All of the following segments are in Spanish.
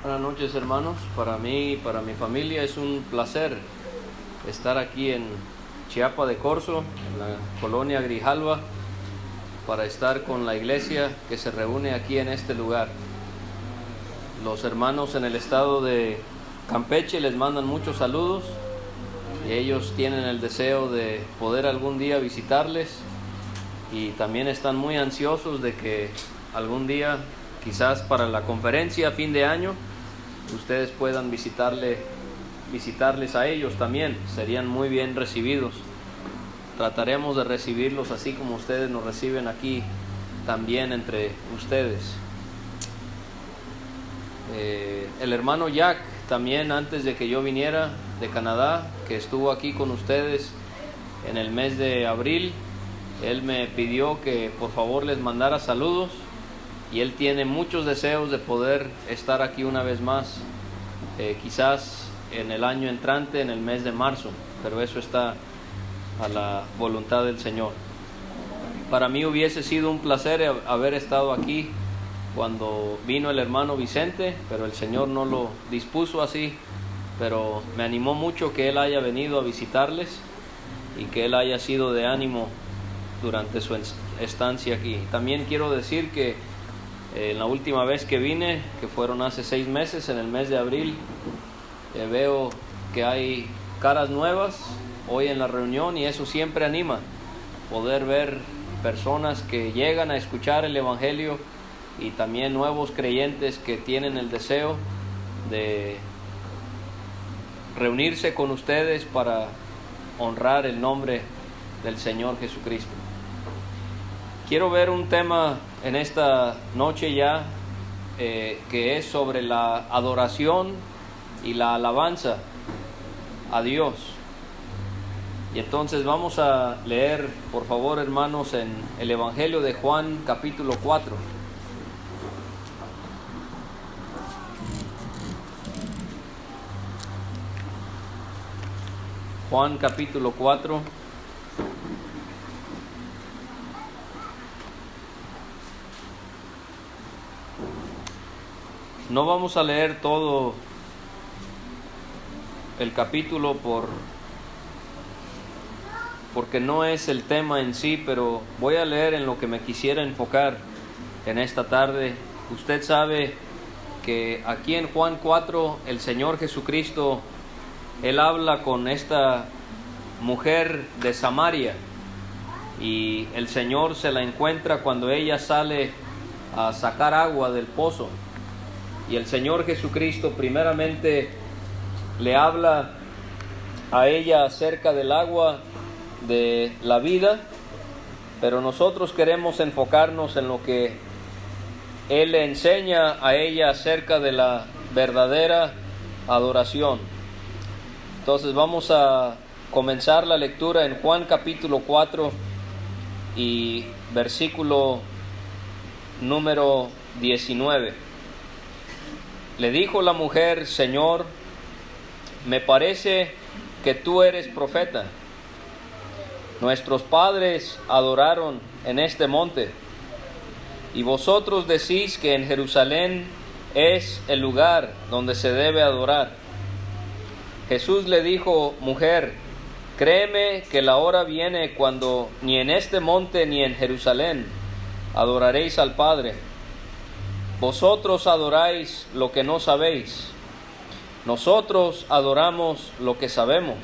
Buenas noches, hermanos. Para mí y para mi familia es un placer estar aquí en Chiapa de Corzo, en la colonia Grijalva, para estar con la iglesia que se reúne aquí en este lugar. Los hermanos en el estado de Campeche les mandan muchos saludos y ellos tienen el deseo de poder algún día visitarles, y también están muy ansiosos de que algún día, quizás para la conferencia a fin de año, ustedes puedan visitarles a ellos también. Serían muy bien recibidos. Trataremos de recibirlos así como ustedes nos reciben aquí también entre ustedes. El hermano Jack también, antes de que yo viniera de Canadá, que estuvo aquí con ustedes en el mes de abril, él me pidió que por favor les mandara saludos, y él tiene muchos deseos de poder estar aquí una vez más, quizás en el año entrante, en el mes de marzo, pero eso está a la voluntad del Señor. Para mí hubiese sido un placer haber estado aquí cuando vino el hermano Vicente, pero el Señor no lo dispuso así. Pero me animó mucho que él haya venido a visitarles y que él haya sido de ánimo durante su estancia aquí. También quiero decir que en la última vez que vine, que fueron hace 6 meses, en el mes de abril, veo que hay caras nuevas hoy en la reunión, y eso siempre anima, poder ver personas que llegan a escuchar el Evangelio, y también nuevos creyentes que tienen el deseo de reunirse con ustedes para honrar el nombre del Señor Jesucristo. Quiero ver un tema en esta noche ya, que es sobre la adoración y la alabanza a Dios. Y entonces vamos a leer, por favor, hermanos, en el Evangelio de Juan, capítulo 4. Juan, capítulo 4. No vamos a leer todo el capítulo porque no es el tema en sí, pero voy a leer en lo que me quisiera enfocar en esta tarde. Usted sabe que aquí en Juan 4 el Señor Jesucristo, Él habla con esta mujer de Samaria, y el Señor se la encuentra cuando ella sale a sacar agua del pozo. Y el Señor Jesucristo primeramente le habla a ella acerca del agua de la vida, pero nosotros queremos enfocarnos en lo que Él le enseña a ella acerca de la verdadera adoración. Entonces vamos a comenzar la lectura en Juan capítulo 4 y versículo número 19. Le dijo la mujer: Señor, me parece que tú eres profeta. Nuestros padres adoraron en este monte, y vosotros decís que en Jerusalén es el lugar donde se debe adorar. Jesús le dijo: Mujer, créeme que la hora viene cuando ni en este monte ni en Jerusalén adoraréis al Padre. Vosotros adoráis lo que no sabéis. Nosotros adoramos lo que sabemos,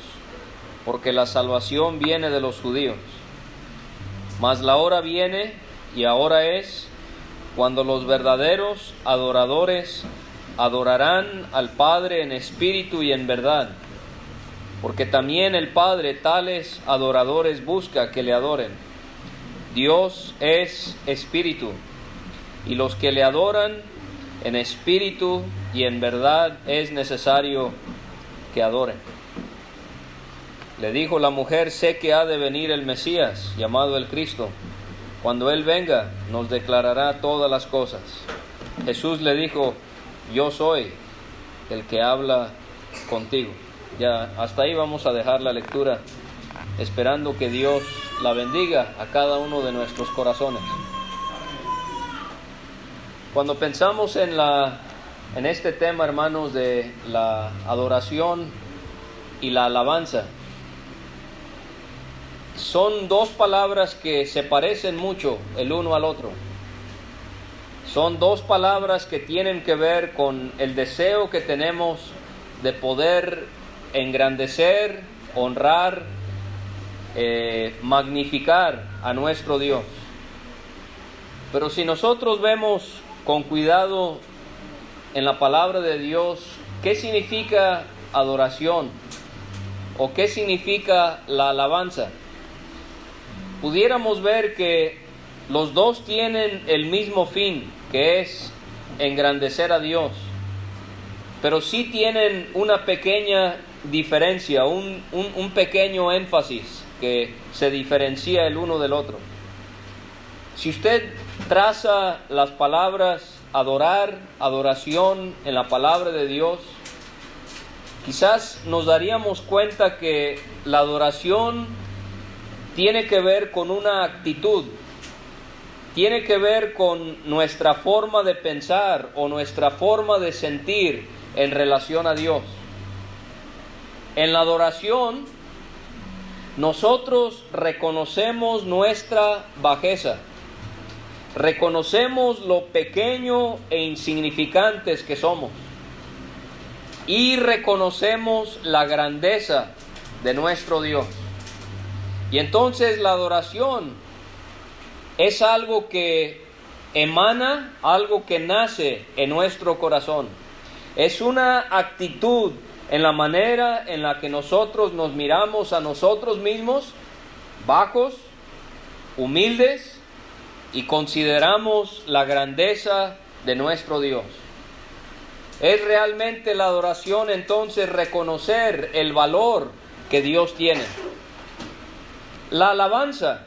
porque la salvación viene de los judíos. Mas la hora viene, y ahora es, cuando los verdaderos adoradores adorarán al Padre en espíritu y en verdad, porque también el Padre tales adoradores busca que le adoren. Dios es espíritu, y los que le adoran en espíritu y en verdad es necesario que adoren. Le dijo la mujer: sé que ha de venir el Mesías, llamado el Cristo. Cuando Él venga, nos declarará todas las cosas. Jesús le dijo: yo soy el que habla contigo. Ya, hasta ahí vamos a dejar la lectura, esperando que Dios la bendiga a cada uno de nuestros corazones. Cuando pensamos en la en este tema, hermanos, de la adoración y la alabanza. Son dos palabras que se parecen mucho el uno al otro. Son dos palabras que tienen que ver con el deseo que tenemos de poder engrandecer, honrar, magnificar a nuestro Dios. Pero si nosotros vemos con cuidado en la palabra de Dios, ¿qué significa adoración? ¿O qué significa la alabanza? Pudiéramos ver que los dos tienen el mismo fin, que es engrandecer a Dios. Pero sí tienen una pequeña diferencia, un pequeño énfasis que se diferencia el uno del otro. Si usted traza las palabras adorar, adoración en la palabra de Dios, quizás nos daríamos cuenta que la adoración tiene que ver con una actitud, tiene que ver con nuestra forma de pensar o nuestra forma de sentir en relación a Dios. En la adoración, nosotros reconocemos nuestra bajeza, reconocemos lo pequeño e insignificantes que somos y reconocemos la grandeza de nuestro Dios. Y entonces la adoración es algo que emana, algo que nace en nuestro corazón. Es una actitud en la manera en la que nosotros nos miramos a nosotros mismos, bajos, humildes, y consideramos la grandeza de nuestro Dios. Es realmente la adoración entonces reconocer el valor que Dios tiene. La alabanza,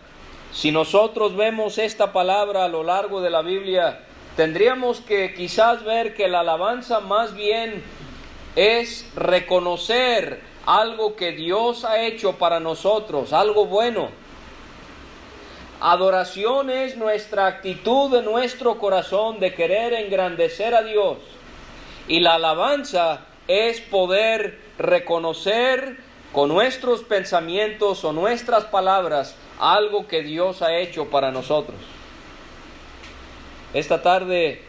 si nosotros vemos esta palabra a lo largo de la Biblia, tendríamos que quizás ver que la alabanza más bien es reconocer algo que Dios ha hecho para nosotros, algo bueno. Adoración es nuestra actitud de nuestro corazón de querer engrandecer a Dios. Y la alabanza es poder reconocer con nuestros pensamientos o nuestras palabras algo que Dios ha hecho para nosotros. Esta tarde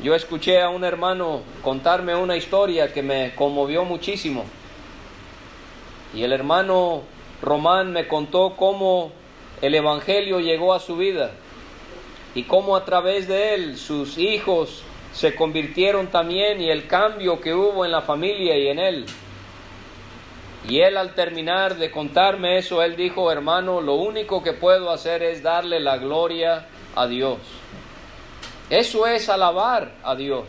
yo escuché a un hermano contarme una historia que me conmovió muchísimo. Y el hermano Román me contó cómo el evangelio llegó a su vida y cómo a través de él sus hijos se convirtieron también, y el cambio que hubo en la familia y en él. Y él, al terminar de contarme eso, él dijo: hermano, lo único que puedo hacer es darle la gloria a Dios. Eso es alabar a Dios,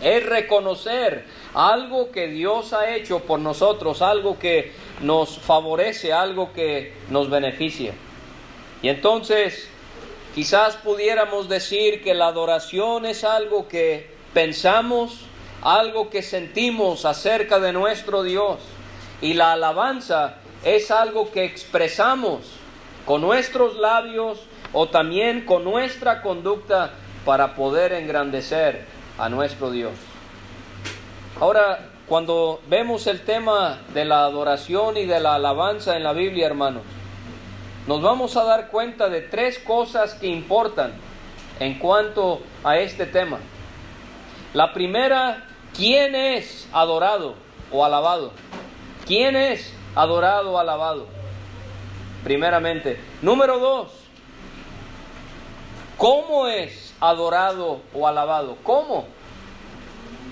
es reconocer algo que Dios ha hecho por nosotros, algo que nos favorece, algo que nos beneficia. Y entonces quizás pudiéramos decir que la adoración es algo que pensamos, algo que sentimos acerca de nuestro Dios, y la alabanza es algo que expresamos con nuestros labios o también con nuestra conducta para poder engrandecer a nuestro Dios. Ahora, cuando vemos el tema de la adoración y de la alabanza en la Biblia, hermanos, nos vamos a dar cuenta de tres cosas que importan en cuanto a este tema. La primera, ¿quién es adorado o alabado? ¿Quién es adorado o alabado? Primeramente. Número dos, ¿cómo es adorado o alabado? ¿Cómo?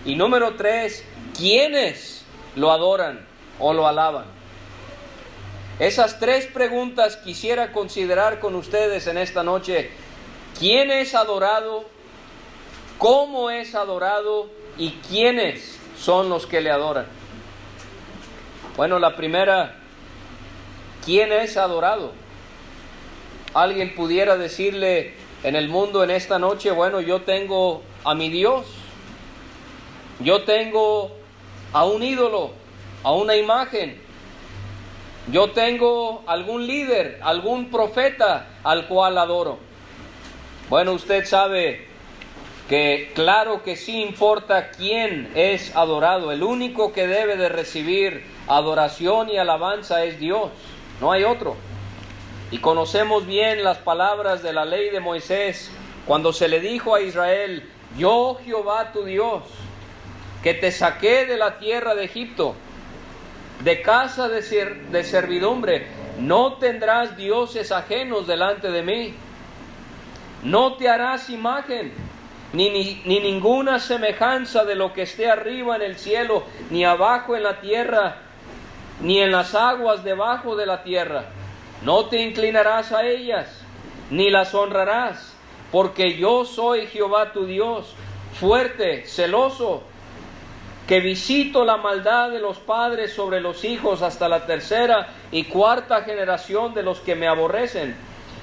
Y número tres, ¿quiénes lo adoran o lo alaban? Esas tres preguntas quisiera considerar con ustedes en esta noche. ¿Quién es adorado? ¿Cómo es adorado? ¿Y quiénes son los que le adoran? Bueno, la primera, ¿quién es adorado? Alguien pudiera decirle en el mundo en esta noche: bueno, yo tengo a mi Dios, yo tengo a un ídolo, a una imagen, yo tengo algún líder, algún profeta al cual adoro. Bueno, usted sabe que claro que sí importa quién es adorado. El único que debe de recibir adoración y alabanza es Dios, no hay otro. Y conocemos bien las palabras de la ley de Moisés, cuando se le dijo a Israel: yo, Jehová tu Dios, que te saqué de la tierra de Egipto, de casa de servidumbre, no tendrás dioses ajenos delante de mí. No te harás imagen, ni ninguna semejanza de lo que esté arriba en el cielo, ni abajo en la tierra, ni en las aguas debajo de la tierra. No te inclinarás a ellas, ni las honrarás, porque yo soy Jehová tu Dios, fuerte, celoso, que visito la maldad de los padres sobre los hijos hasta la tercera y cuarta generación de los que me aborrecen,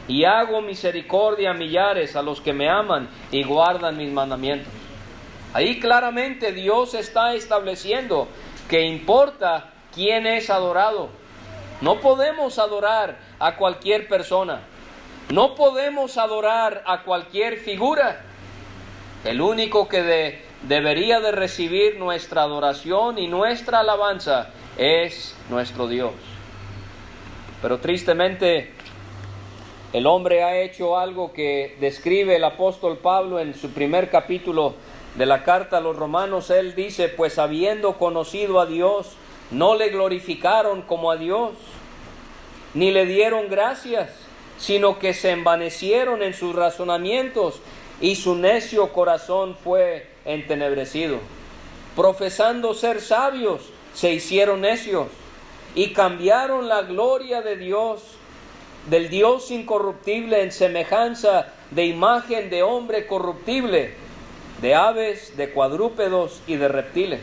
y hago misericordia a millares a los que me aman y guardan mis mandamientos. Ahí claramente Dios está estableciendo que importa quién es adorado. No podemos adorar a cualquier persona, no podemos adorar a cualquier figura. El único que debería de recibir nuestra adoración y nuestra alabanza es nuestro Dios. Pero tristemente, el hombre ha hecho algo que describe el apóstol Pablo en su primer capítulo de la carta a los Romanos. Él dice: pues habiendo conocido a Dios, no le glorificaron como a Dios, ni le dieron gracias, sino que se envanecieron en sus razonamientos, y su necio corazón fue entenebrecido. Profesando ser sabios, se hicieron necios, y cambiaron la gloria de Dios, del Dios incorruptible, en semejanza de imagen de hombre corruptible, de aves, de cuadrúpedos y de reptiles.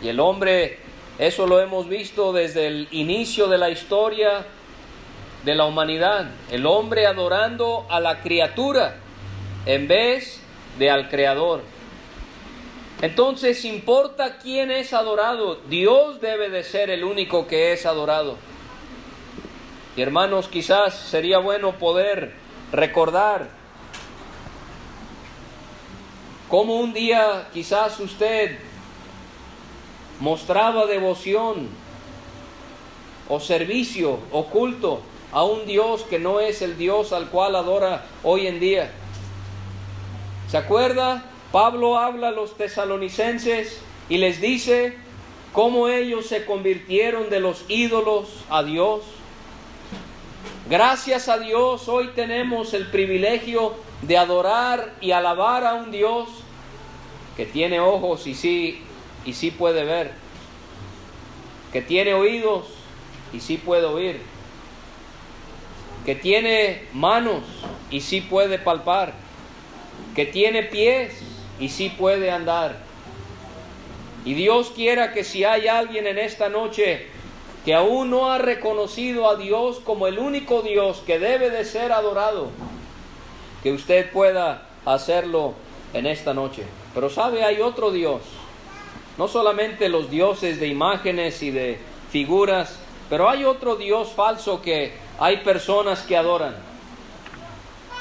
Y el hombre, eso lo hemos visto desde el inicio de la historia de la humanidad, el hombre adorando a la criatura en vez de al Creador. Entonces, importa quién es adorado, Dios debe de ser el único que es adorado. Y hermanos, quizás sería bueno poder recordar cómo un día quizás usted mostraba devoción o servicio o culto a un Dios que no es el Dios al cual adora hoy en día. ¿Se acuerda? Pablo habla a los tesalonicenses y les dice cómo ellos se convirtieron de los ídolos a Dios. Gracias a Dios, hoy tenemos el privilegio de adorar y alabar a un Dios que tiene ojos y sí puede ver, que tiene oídos y sí puede oír, que tiene manos y sí puede palpar, que tiene pies y sí puede andar. Y Dios quiera que si hay alguien en esta noche que aún no ha reconocido a Dios como el único Dios que debe de ser adorado, que usted pueda hacerlo en esta noche. Pero sabe, hay otro Dios, no solamente los dioses de imágenes y de figuras, pero hay otro Dios falso que hay personas que adoran.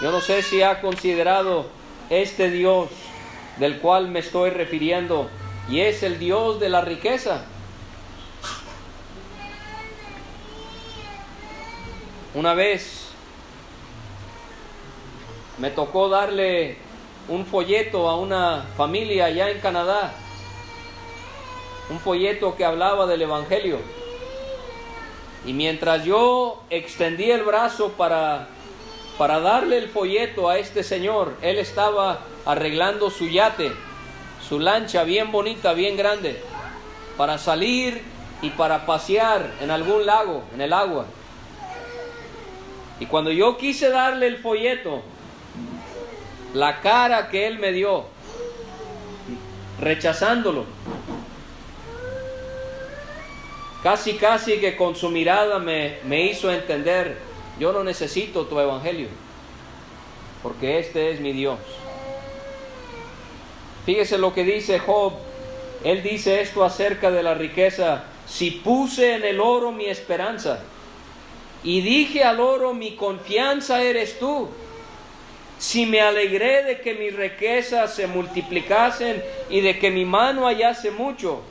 Yo no sé si ha considerado este Dios del cual me estoy refiriendo, y es el Dios de la riqueza. Una vez me tocó darle un folleto a una familia allá en Canadá, un folleto que hablaba del Evangelio. Y mientras yo extendí el brazo para darle el folleto a este señor, él estaba arreglando su yate, su lancha bien bonita, bien grande, para salir y para pasear en algún lago, en el agua. Y cuando yo quise darle el folleto, la cara que él me dio, rechazándolo, casi que con su mirada me hizo entender: yo no necesito tu evangelio, porque este es mi Dios. Fíjese lo que dice Job. Él dice esto acerca de la riqueza: si puse en el oro mi esperanza, y dije al oro, mi confianza eres tú, Si me alegré de que mis riquezas se multiplicasen y de que mi mano hallase mucho.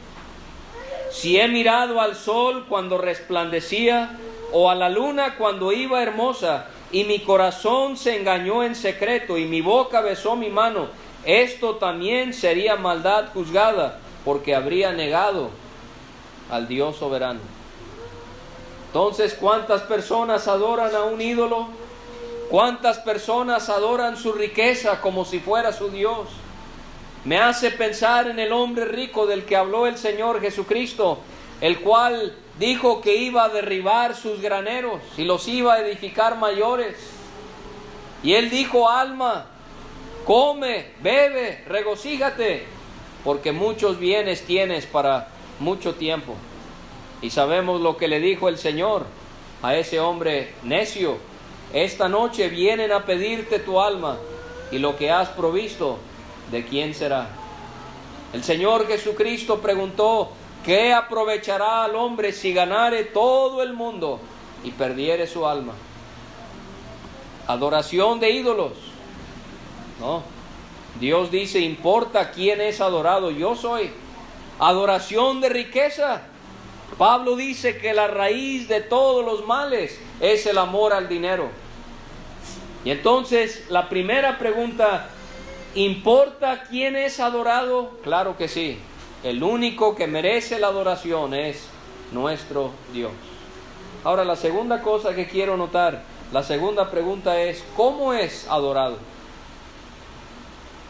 Si he mirado al sol cuando resplandecía, o a la luna cuando iba hermosa, y mi corazón se engañó en secreto, y mi boca besó mi mano, esto también sería maldad juzgada, porque habría negado al Dios soberano. Entonces, ¿cuántas personas adoran a un ídolo? ¿Cuántas personas adoran su riqueza como si fuera su Dios? Me hace pensar en el hombre rico del que habló el Señor Jesucristo, el cual dijo que iba a derribar sus graneros y los iba a edificar mayores. Y él dijo: alma, come, bebe, regocíjate, porque muchos bienes tienes para mucho tiempo. Y sabemos lo que le dijo el Señor a ese hombre necio: esta noche vienen a pedirte tu alma, y lo que has provisto, ¿de quién será? El Señor Jesucristo preguntó: ¿qué aprovechará al hombre si ganare todo el mundo y perdiere su alma? Adoración de ídolos. No. Dios dice: importa quién es adorado, yo soy. Adoración de riqueza. Pablo dice que la raíz de todos los males es el amor al dinero. Y entonces la primera pregunta: ¿importa quién es adorado? Claro que sí. El único que merece la adoración es nuestro Dios. Ahora, la segunda cosa que quiero notar, la segunda pregunta es: ¿cómo es adorado?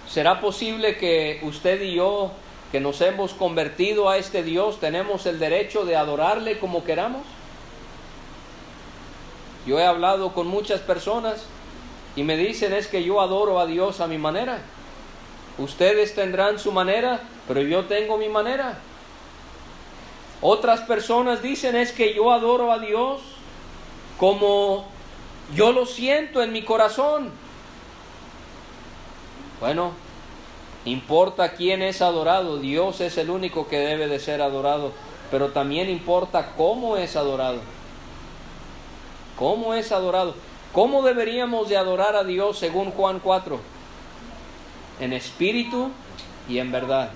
¿Será posible que usted y yo, que nos hemos convertido a este Dios, tenemos el derecho de adorarle como queramos? Yo he hablado con muchas personas y me dicen: es que yo adoro a Dios a mi manera. Ustedes tendrán su manera, pero yo tengo mi manera. Otras personas dicen: es que yo adoro a Dios como yo lo siento en mi corazón. Bueno, importa quién es adorado. Dios es el único que debe de ser adorado, pero también importa cómo es adorado. ¿Cómo es adorado? ¿Cómo deberíamos de adorar a Dios según Juan 4? En espíritu y en verdad.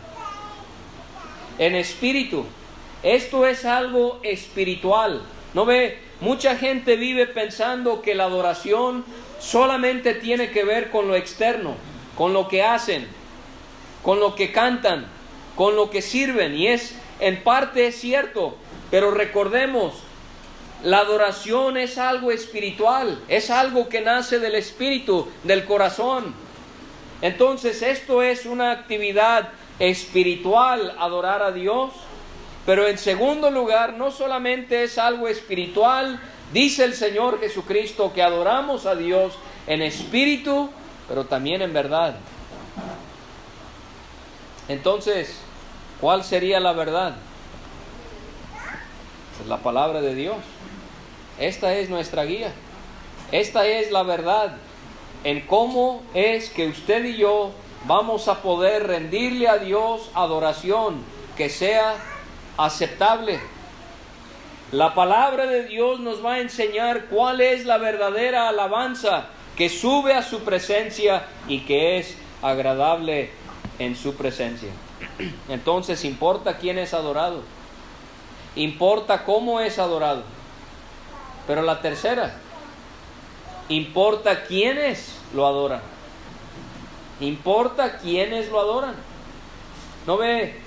En espíritu. Esto es algo espiritual. ¿No ve? Mucha gente vive pensando que la adoración solamente tiene que ver con lo externo, con lo que hacen, con lo que cantan, con lo que sirven. Y en parte es cierto, pero recordemos, la adoración es algo espiritual, es algo que nace del espíritu, del corazón. Entonces esto es una actividad espiritual, adorar a Dios. Pero en segundo lugar, no solamente es algo espiritual, dice el Señor Jesucristo que adoramos a Dios en espíritu, pero también en verdad. Entonces, ¿cuál sería la verdad? Pues la palabra de Dios. Esta es nuestra guía. Esta es la verdad en cómo es que usted y yo vamos a poder rendirle a Dios adoración que sea aceptable. La palabra de Dios nos va a enseñar cuál es la verdadera alabanza que sube a su presencia y que es agradable en su presencia. Entonces, importa quién es adorado, importa cómo es adorado. Pero la tercera, importa quiénes lo adoran. Importa quiénes lo adoran. ¿No ve?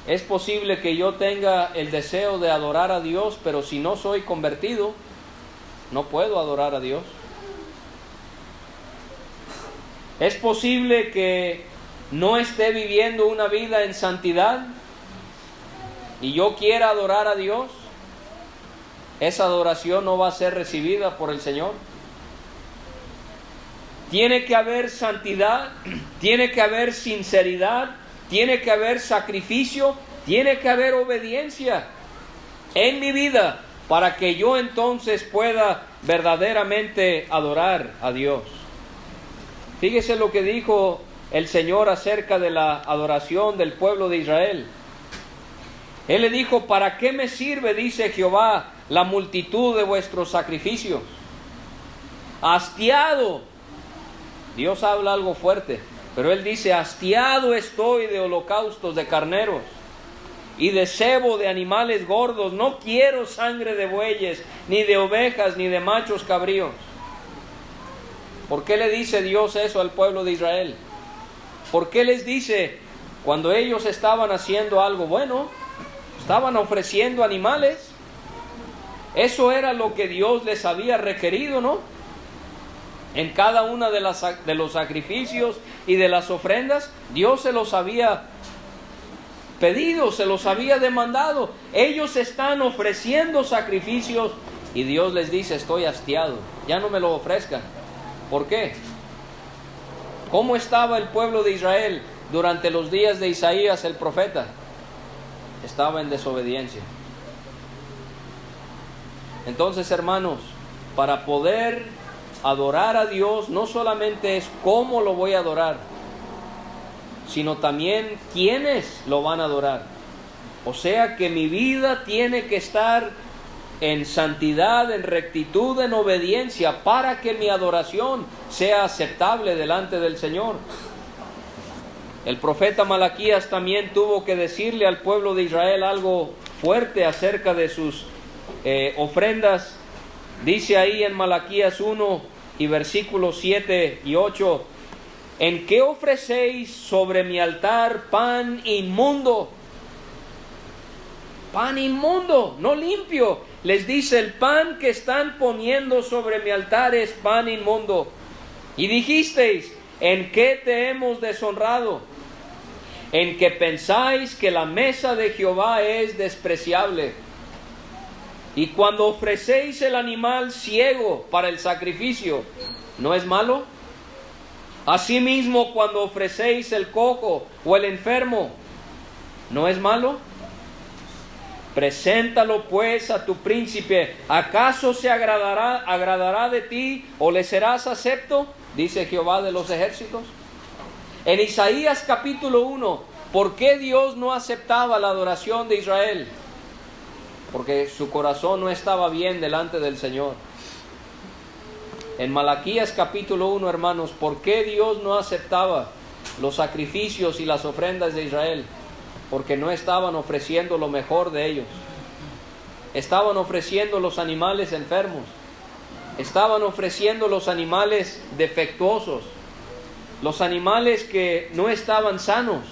Es posible que yo tenga el deseo de adorar a Dios, pero si no soy convertido, no puedo adorar a Dios. Es posible que no esté viviendo una vida en santidad y yo quiera adorar a Dios. Esa adoración no va a ser recibida por el Señor. Tiene que haber santidad, tiene que haber sinceridad, tiene que haber sacrificio, tiene que haber obediencia en mi vida para que yo entonces pueda verdaderamente adorar a Dios. Fíjese lo que dijo el Señor acerca de la adoración del pueblo de Israel. Él le dijo: ¿para qué me sirve, dice Jehová, la multitud de vuestros sacrificios? Hastiado Dios habla algo fuerte, pero Él dice: hastiado estoy de holocaustos de carneros y de cebo de animales gordos. No quiero sangre de bueyes, ni de ovejas, ni de machos cabríos. ¿Por qué le dice Dios eso al pueblo de Israel? ¿Por qué les dice cuando ellos estaban haciendo algo bueno? Estaban ofreciendo animales. Eso era lo que Dios les había requerido, ¿no? En cada una de los sacrificios y de las ofrendas, Dios se los había pedido, se los había demandado. Ellos están ofreciendo sacrificios y Dios les dice: estoy hastiado, ya no me lo ofrezcan. ¿Por qué? ¿Cómo estaba el pueblo de Israel durante los días de Isaías el profeta? Estaba en desobediencia. Entonces, hermanos, para poder adorar a Dios, no solamente es cómo lo voy a adorar, sino también quiénes lo van a adorar. O sea que mi vida tiene que estar en santidad, en rectitud, en obediencia, para que mi adoración sea aceptable delante del Señor. El profeta Malaquías también tuvo que decirle al pueblo de Israel algo fuerte acerca de sus ofrendas. Dice ahí en Malaquías 1 y versículos 7 y 8: ¿en qué ofrecéis sobre mi altar pan inmundo? Pan inmundo, no limpio. Les dice: el pan que están poniendo sobre mi altar es pan inmundo. Y dijisteis: ¿en qué te hemos deshonrado? En que pensáis que la mesa de Jehová es despreciable. Y cuando ofrecéis el animal ciego para el sacrificio, ¿no es malo? Asimismo, cuando ofrecéis el cojo o el enfermo, ¿no es malo? Preséntalo pues a tu príncipe. ¿Acaso se agradará de ti o le serás acepto? Dice Jehová de los ejércitos. En Isaías capítulo 1, ¿por qué Dios no aceptaba la adoración de Israel? Porque su corazón no estaba bien delante del Señor. En Malaquías capítulo 1, hermanos, ¿por qué Dios no aceptaba los sacrificios y las ofrendas de Israel? Porque no estaban ofreciendo lo mejor de ellos. Estaban ofreciendo los animales enfermos. Estaban ofreciendo los animales defectuosos. Los animales que no estaban sanos.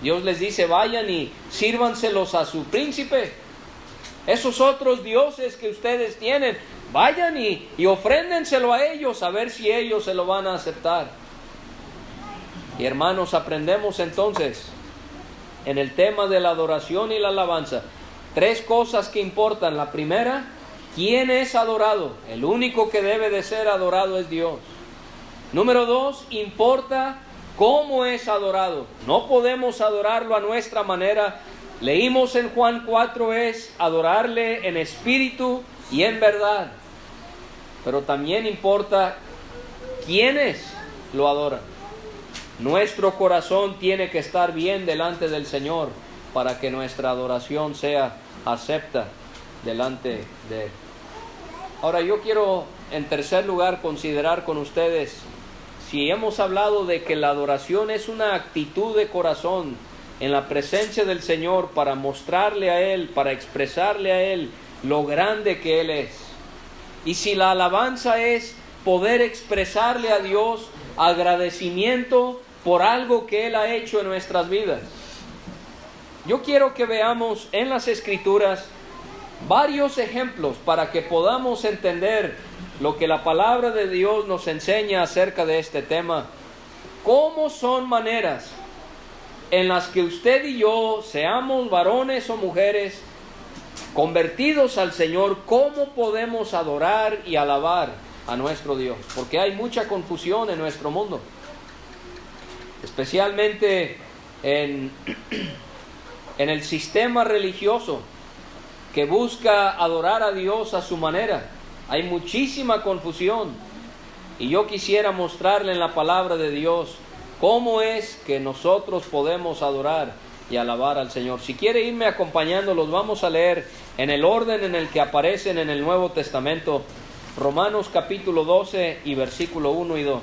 Dios les dice: vayan y sírvanselos a su príncipe. Esos otros dioses que ustedes tienen, vayan y ofréndenselo a ellos, a ver si ellos se lo van a aceptar. Y hermanos, aprendemos entonces en el tema de la adoración y la alabanza 3 cosas que importan. La primera: ¿quién es adorado? El único que debe de ser adorado es Dios. Número 2, importa cómo es adorado. No podemos adorarlo a nuestra manera. Leímos en Juan 4, es adorarle en espíritu y en verdad. Pero también importa quiénes lo adoran. Nuestro corazón tiene que estar bien delante del Señor para que nuestra adoración sea acepta delante de Él. Ahora, yo quiero en tercer lugar considerar con ustedes, si hemos hablado de que la adoración es una actitud de corazón en la presencia del Señor para mostrarle a Él, para expresarle a Él lo grande que Él es. Y si la alabanza es poder expresarle a Dios agradecimiento por algo que Él ha hecho en nuestras vidas. Yo quiero que veamos en las Escrituras varios ejemplos para que podamos entender lo que la palabra de Dios nos enseña acerca de este tema. ¿Cómo son maneras en las que usted y yo, seamos varones o mujeres, convertidos al Señor, cómo podemos adorar y alabar a nuestro Dios? Porque hay mucha confusión en nuestro mundo, especialmente en el sistema religioso que busca adorar a Dios a su manera. Hay muchísima confusión, y yo quisiera mostrarle en la palabra de Dios cómo es que nosotros podemos adorar y alabar al Señor. Si quiere irme acompañando, los vamos a leer en el orden en el que aparecen en el Nuevo Testamento. Romanos capítulo 12 y versículo 1 y 2.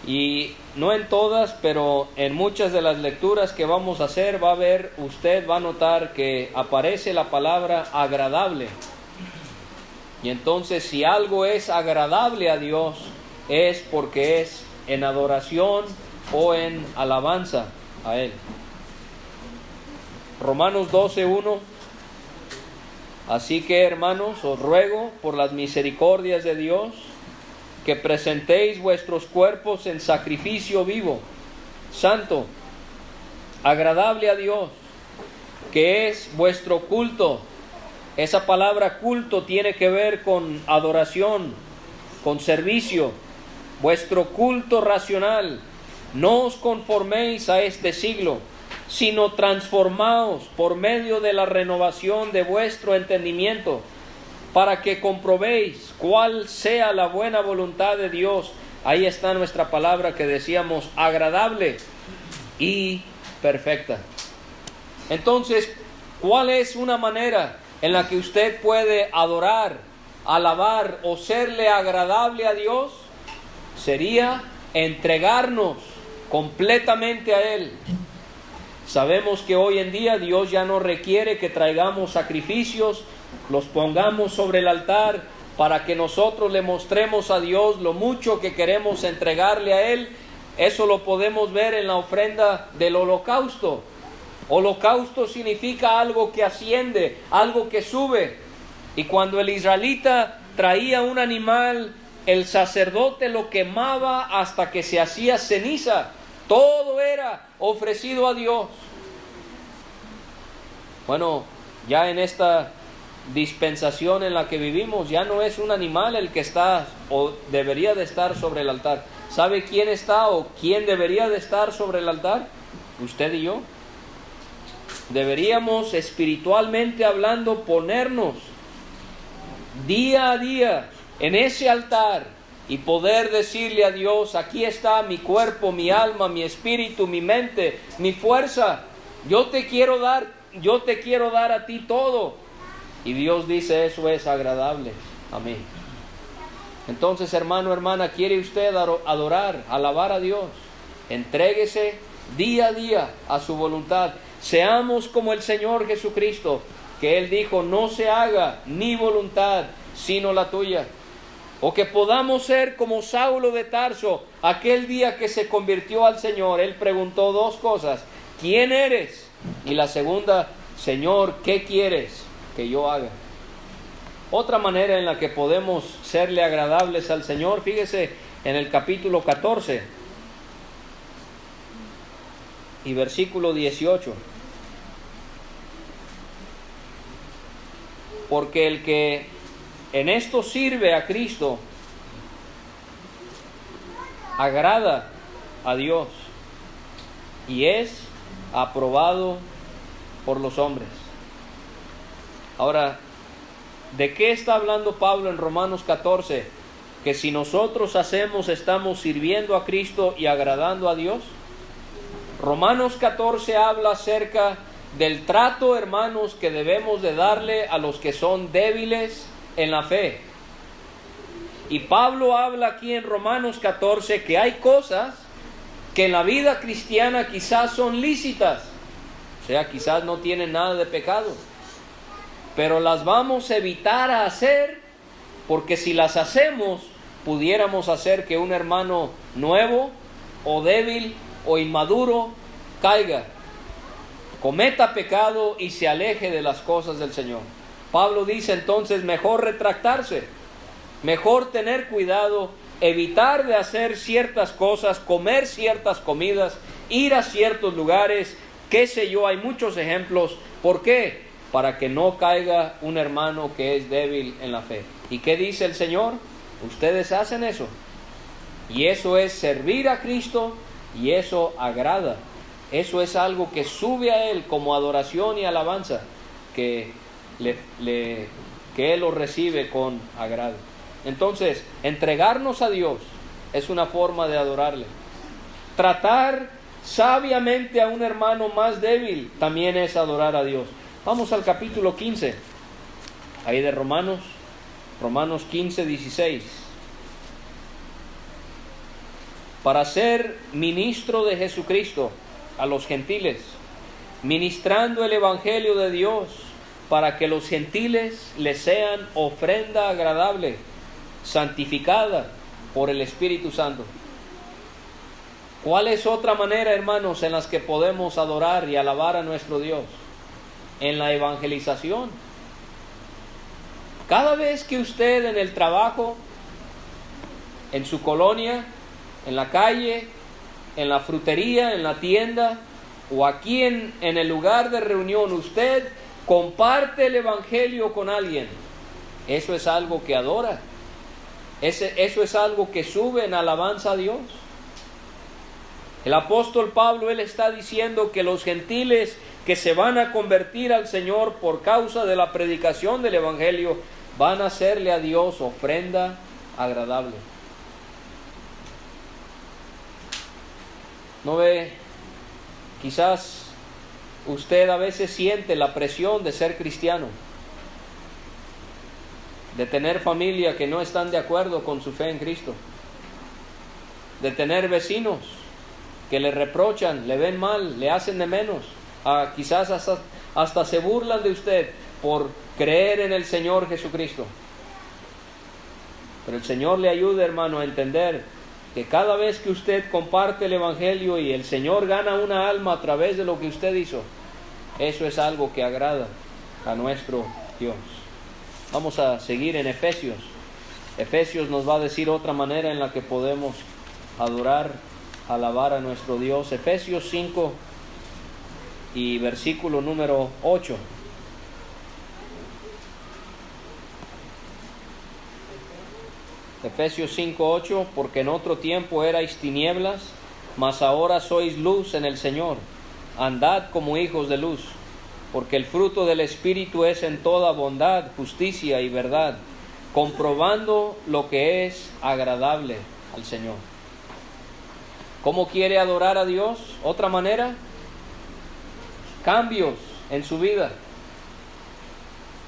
Y no en todas, pero en muchas de las lecturas que vamos a hacer usted va a notar que aparece la palabra agradable. Y entonces si algo es agradable a Dios es porque es en adoración o en alabanza a Él. Romanos 12:1. Así que, hermanos, os ruego por las misericordias de Dios que presentéis vuestros cuerpos en sacrificio vivo, santo, agradable a Dios, que es vuestro culto. Esa palabra culto tiene que ver con adoración, con servicio, vuestro culto racional. No os conforméis a este siglo, sino transformaos por medio de la renovación de vuestro entendimiento, para que comprobéis cuál sea la buena voluntad de Dios. Ahí está nuestra palabra que decíamos, agradable y perfecta. Entonces, ¿cuál es una manera en la que usted puede adorar, alabar o serle agradable a Dios? Sería entregarnos completamente a Él. Sabemos que hoy en día Dios ya no requiere que traigamos sacrificios, los pongamos sobre el altar para que nosotros le mostremos a Dios lo mucho que queremos entregarle a Él. Eso lo podemos ver en la ofrenda del holocausto. Holocausto significa algo que asciende, algo que sube. Y cuando el israelita traía un animal, el sacerdote lo quemaba hasta que se hacía ceniza. Todo era ofrecido a Dios. Bueno, ya en esta dispensación en la que vivimos, ya no es un animal el que está o debería de estar sobre el altar. ¿Sabe quién está o quién debería de estar sobre el altar? Usted y yo. Deberíamos, espiritualmente hablando, ponernos día a día en ese altar y poder decirle a Dios, aquí está mi cuerpo, mi alma, mi espíritu, mi mente, mi fuerza. Yo te quiero dar a ti todo. Y Dios dice, eso es agradable a mí. Entonces, hermano, hermana, ¿quiere usted adorar, alabar a Dios? Entréguese día a día a su voluntad. Seamos como el Señor Jesucristo, que Él dijo, no se haga mi voluntad, sino la tuya. O que podamos ser como Saulo de Tarso, aquel día que se convirtió al Señor. Él preguntó dos cosas: ¿quién eres? Y la segunda: Señor, ¿qué quieres que yo haga? Otra manera en la que podemos serle agradables al Señor, fíjese en el capítulo 14 y versículo 18. Porque el que en esto sirve a Cristo agrada a Dios y es aprobado por los hombres. Ahora, ¿de qué está hablando Pablo en Romanos 14? Que si nosotros estamos sirviendo a Cristo y agradando a Dios. Romanos 14 habla acerca del trato, hermanos, que debemos de darle a los que son débiles en la fe. Y Pablo habla aquí en Romanos 14 que hay cosas que en la vida cristiana quizás son lícitas, o sea, quizás no tienen nada de pecado, pero las vamos a evitar a hacer, porque si las hacemos, pudiéramos hacer que un hermano nuevo o débil o inmaduro caiga, cometa pecado y se aleje de las cosas del Señor. Pablo dice entonces, mejor retractarse, mejor tener cuidado, evitar de hacer ciertas cosas, comer ciertas comidas, ir a ciertos lugares, qué sé yo, hay muchos ejemplos. ¿Por qué? Para que no caiga un hermano que es débil en la fe. ¿Y qué dice el Señor? Ustedes hacen eso. Y eso es servir a Cristo y eso agrada. Eso es algo que sube a Él como adoración y alabanza, que Él lo recibe con agrado. Entonces, entregarnos a Dios es una forma de adorarle. Tratar sabiamente a un hermano más débil también es adorar a Dios. Vamos al capítulo 15, ahí de Romanos 15, 16. para ser ministro de Jesucristo a los gentiles, ministrando el Evangelio de Dios, para que los gentiles les sean ofrenda agradable, santificada por el Espíritu Santo. ¿Cuál es otra manera, hermanos, en las que podemos adorar y alabar a nuestro Dios? En la evangelización. Cada vez que usted en el trabajo, en su colonia, en la calle, en la frutería, en la tienda, o aquí en el lugar de reunión, usted comparte el Evangelio con alguien, eso es algo que adora. Eso es algo que sube en alabanza a Dios. El apóstol Pablo, él está diciendo que los gentiles que se van a convertir al Señor por causa de la predicación del Evangelio, van a hacerle a Dios ofrenda agradable. ¿No ve? Quizás usted a veces siente la presión de ser cristiano, de tener familia que no están de acuerdo con su fe en Cristo, de tener vecinos que le reprochan, le ven mal, le hacen de menos, quizás hasta se burlan de usted por creer en el Señor Jesucristo. Pero el Señor le ayude, hermano, a entender que cada vez que usted comparte el Evangelio y el Señor gana una alma a través de lo que usted hizo, eso es algo que agrada a nuestro Dios. Vamos a seguir en Efesios. Efesios nos va a decir otra manera en la que podemos adorar, alabar a nuestro Dios. Efesios 5 y versículo número 8. Efesios 5:8, porque en otro tiempo erais tinieblas, mas ahora sois luz en el Señor. Andad como hijos de luz, porque el fruto del Espíritu es en toda bondad, justicia y verdad, comprobando lo que es agradable al Señor. ¿Cómo quiere adorar a Dios? ¿Otra manera? Cambios en su vida.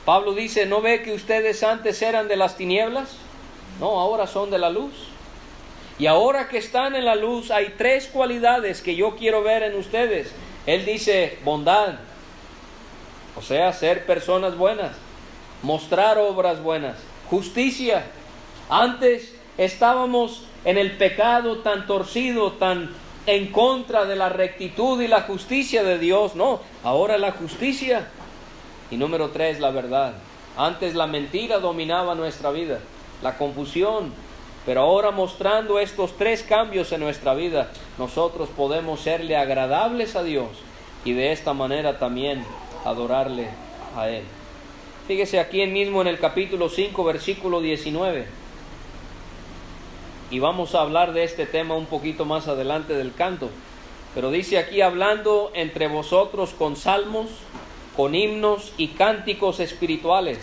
Pablo dice, ¿no ve que ustedes antes eran de las tinieblas? No, ahora son de la luz. Y ahora que están en la luz, hay 3 cualidades que yo quiero ver en ustedes. Él dice bondad, o sea, ser personas buenas, mostrar obras buenas, justicia. Antes estábamos en el pecado tan torcido, tan en contra de la rectitud y la justicia de Dios. No, ahora la justicia. Y número 3, la verdad. Antes la mentira dominaba nuestra vida, la confusión, pero ahora mostrando estos 3 cambios en nuestra vida, nosotros podemos serle agradables a Dios y de esta manera también adorarle a Él. Fíjese aquí mismo en el capítulo 5, versículo 19, y vamos a hablar de este tema un poquito más adelante del canto, pero dice aquí, hablando entre vosotros con salmos, con himnos y cánticos espirituales,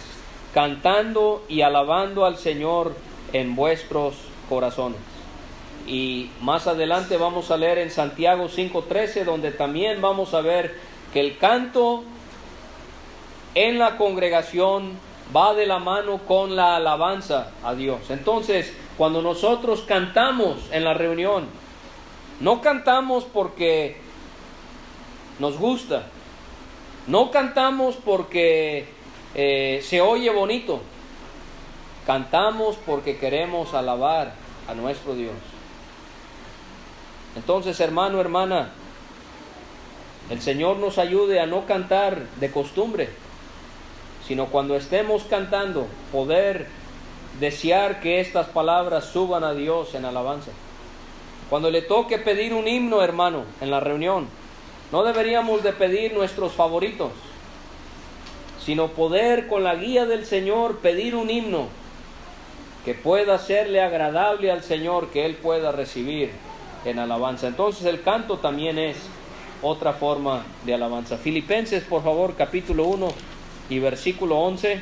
cantando y alabando al Señor en vuestros corazones. Y más adelante vamos a leer en Santiago 5:13, donde también vamos a ver que el canto en la congregación va de la mano con la alabanza a Dios. Entonces, cuando nosotros cantamos en la reunión, no cantamos porque nos gusta, no cantamos porque se oye bonito, cantamos porque queremos alabar a nuestro Dios. Entonces, hermano, hermana, el Señor nos ayude a no cantar de costumbre, sino cuando estemos cantando, poder desear que estas palabras suban a Dios en alabanza. Cuando le toque pedir un himno, hermano, en la reunión, no deberíamos de pedir nuestros favoritos, sino poder con la guía del Señor pedir un himno que pueda serle agradable al Señor, que Él pueda recibir en alabanza. Entonces el canto también es otra forma de alabanza. Filipenses, por favor, capítulo 1 y versículo 11.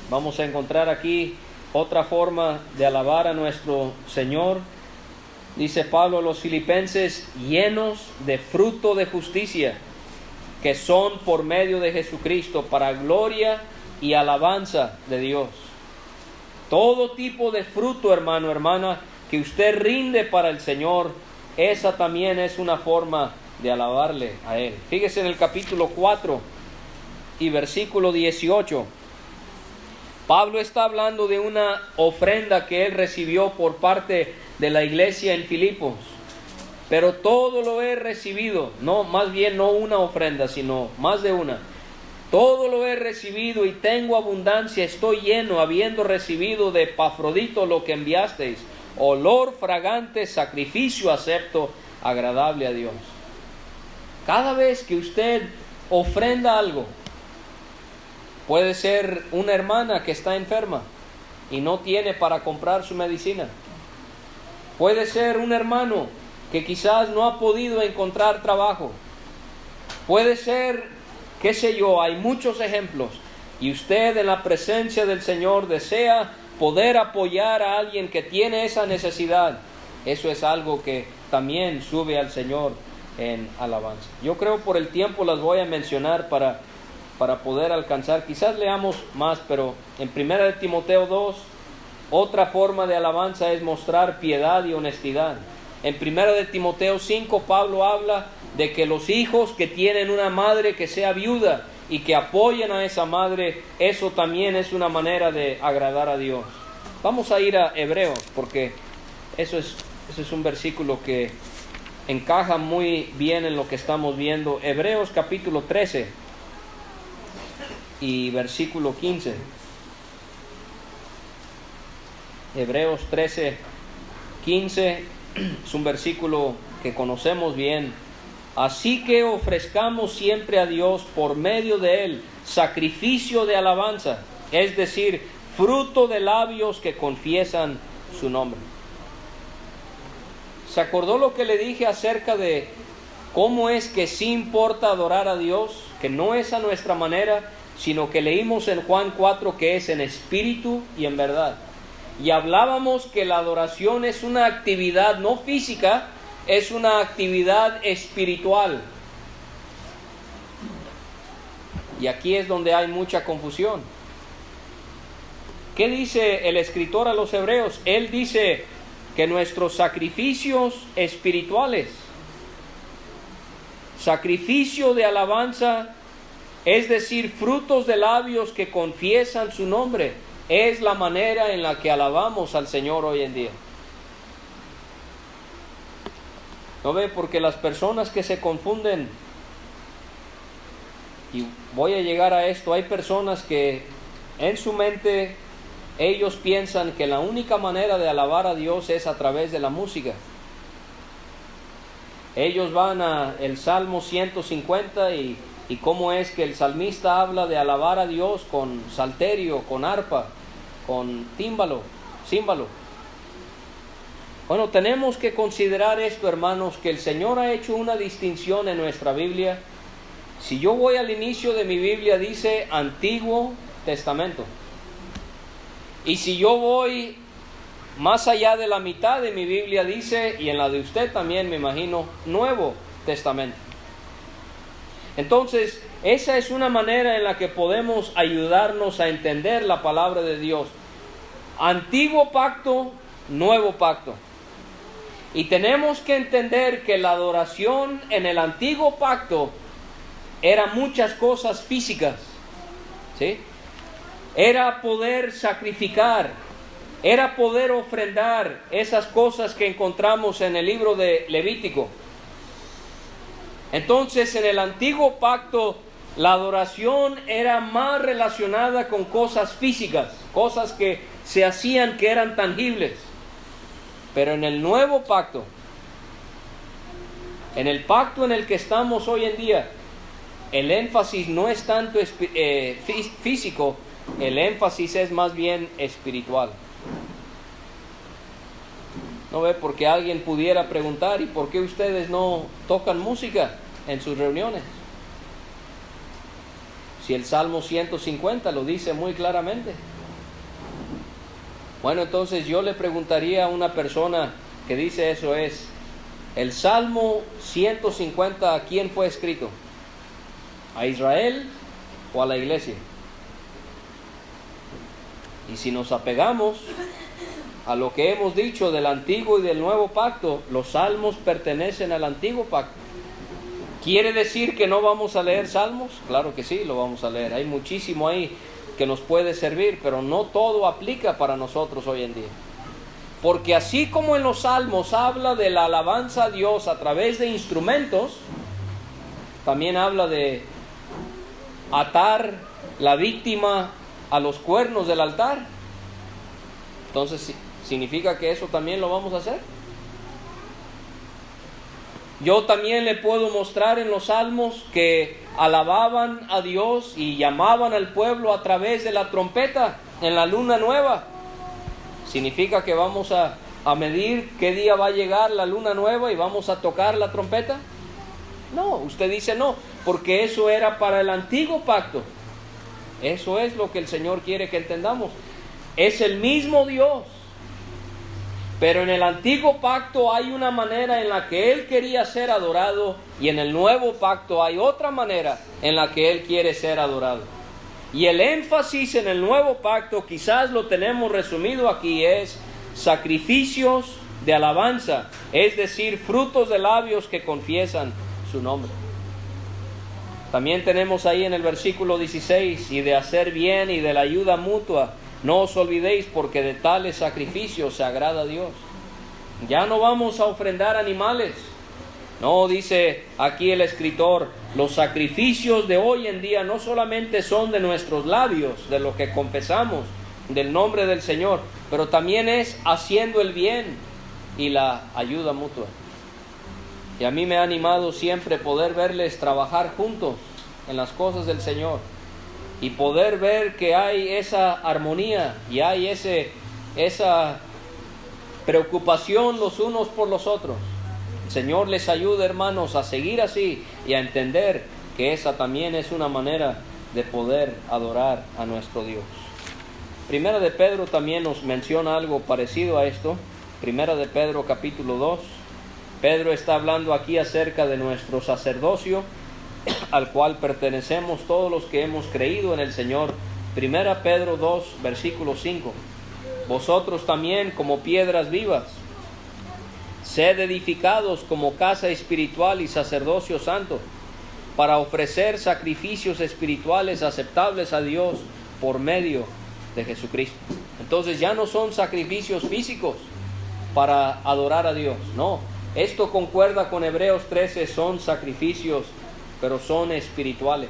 Vamos a encontrar aquí otra forma de alabar a nuestro Señor. Dice Pablo a los filipenses, llenos de fruto de justicia, que son por medio de Jesucristo, para gloria y alabanza de Dios. Todo tipo de fruto, hermano, hermana, que usted rinde para el Señor, esa también es una forma de alabarle a Él. Fíjese en el capítulo 4 y versículo 18. Pablo está hablando de una ofrenda que él recibió por parte de la iglesia en Filipos. Pero todo lo he recibido, no, más bien no una ofrenda, sino más de una. Todo lo he recibido y tengo abundancia, estoy lleno, habiendo recibido de Epafrodito lo que enviasteis, olor fragante, sacrificio acepto, agradable a Dios. Cada vez que usted ofrenda algo, puede ser una hermana que está enferma y no tiene para comprar su medicina. Puede ser un hermano que quizás no ha podido encontrar trabajo. Puede ser, qué sé yo, hay muchos ejemplos. Y usted en la presencia del Señor desea poder apoyar a alguien que tiene esa necesidad. Eso es algo que también sube al Señor en alabanza. Yo creo por el tiempo las voy a mencionar para poder alcanzar. Quizás leamos más, pero en 1 de Timoteo 2, otra forma de alabanza es mostrar piedad y honestidad. En 1 de Timoteo 5, Pablo habla de que los hijos que tienen una madre que sea viuda y que apoyen a esa madre, eso también es una manera de agradar a Dios. Vamos a ir a Hebreos, porque eso es un versículo que encaja muy bien en lo que estamos viendo. Hebreos capítulo 13 y versículo 15. Hebreos 13, 15 es un versículo que conocemos bien. Así que ofrezcamos siempre a Dios por medio de Él sacrificio de alabanza, es decir, fruto de labios que confiesan su nombre. ¿Se acordó lo que le dije acerca de cómo es que sí importa adorar a Dios? Que no es a nuestra manera, sino que leímos en Juan 4 que es en espíritu y en verdad. Y hablábamos que la adoración es una actividad no física, es una actividad espiritual. Y aquí es donde hay mucha confusión. ¿Qué dice el escritor a los Hebreos? Él dice que nuestros sacrificios espirituales, sacrificio de alabanza, es decir, frutos de labios que confiesan su nombre, es la manera en la que alabamos al Señor hoy en día. ¿No ve? Porque las personas que se confunden, y voy a llegar a esto, hay personas que en su mente ellos piensan que la única manera de alabar a Dios es a través de la música. Ellos van a el Salmo 150 y cómo es que el salmista habla de alabar a Dios con salterio, con arpa, con címbalo. Bueno, tenemos que considerar esto, hermanos, que el Señor ha hecho una distinción en nuestra Biblia. Si yo voy al inicio de mi Biblia, dice Antiguo Testamento. Y si yo voy más allá de la mitad de mi Biblia, dice, y en la de usted también me imagino, Nuevo Testamento. Entonces, esa es una manera en la que podemos ayudarnos a entender la palabra de Dios. Antiguo pacto, nuevo pacto. Y tenemos que entender que la adoración en el antiguo pacto era muchas cosas físicas, ¿sí? Era poder sacrificar, era poder ofrendar esas cosas que encontramos en el libro de Levítico. Entonces, en el antiguo pacto, la adoración era más relacionada con cosas físicas, cosas que se hacían que eran tangibles. Pero en el nuevo pacto, en el pacto en el que estamos hoy en día, el énfasis no es tanto físico, el énfasis es más bien espiritual. ¿No ve? Porque alguien pudiera preguntar, ¿y por qué ustedes no tocan música en sus reuniones? Si el Salmo 150 lo dice muy claramente. Bueno, entonces yo le preguntaría a una persona que dice eso ¿el Salmo 150 a quién fue escrito? ¿A Israel o a la iglesia? Y si nos apegamos a lo que hemos dicho del antiguo y del nuevo pacto, los salmos pertenecen al antiguo pacto. ¿Quiere decir que no vamos a leer salmos? Claro que sí, lo vamos a leer. Hay muchísimo ahí que nos puede servir, pero no todo aplica para nosotros hoy en día. Porque así como en los salmos habla de la alabanza a Dios a través de instrumentos, también habla de atar la víctima a los cuernos del altar. Entonces, ¿significa que eso también lo vamos a hacer? Yo también le puedo mostrar en los salmos que alababan a Dios y llamaban al pueblo a través de la trompeta en la luna nueva. ¿Significa que vamos a medir qué día va a llegar la luna nueva y vamos a tocar la trompeta? No, usted dice no, porque eso era para el antiguo pacto. Eso es lo que el Señor quiere que entendamos. Es el mismo Dios, pero en el antiguo pacto hay una manera en la que Él quería ser adorado, y en el nuevo pacto hay otra manera en la que Él quiere ser adorado. Y el énfasis en el nuevo pacto, quizás lo tenemos resumido aquí, es sacrificios de alabanza, es decir, frutos de labios que confiesan su nombre. También tenemos ahí en el versículo 16, y de hacer bien y de la ayuda mutua, no os olvidéis, porque de tales sacrificios se agrada a Dios. Ya no vamos a ofrendar animales. No, dice aquí el escritor, los sacrificios de hoy en día no solamente son de nuestros labios, de lo que confesamos, del nombre del Señor, pero también es haciendo el bien y la ayuda mutua. Y a mí me ha animado siempre poder verles trabajar juntos en las cosas del Señor y poder ver que hay esa armonía y hay esa preocupación los unos por los otros. El Señor les ayude, hermanos, a seguir así y a entender que esa también es una manera de poder adorar a nuestro Dios. Primera de Pedro también nos menciona algo parecido a esto. Primera de Pedro capítulo 2. Pedro está hablando aquí acerca de nuestro sacerdocio, al cual pertenecemos todos los que hemos creído en el Señor. Primera Pedro 2, versículo 5. Vosotros también, como piedras vivas, sed edificados como casa espiritual y sacerdocio santo, para ofrecer sacrificios espirituales aceptables a Dios por medio de Jesucristo. Entonces ya no son sacrificios físicos para adorar a Dios, no. Esto concuerda con Hebreos 13, son sacrificios, pero son espirituales.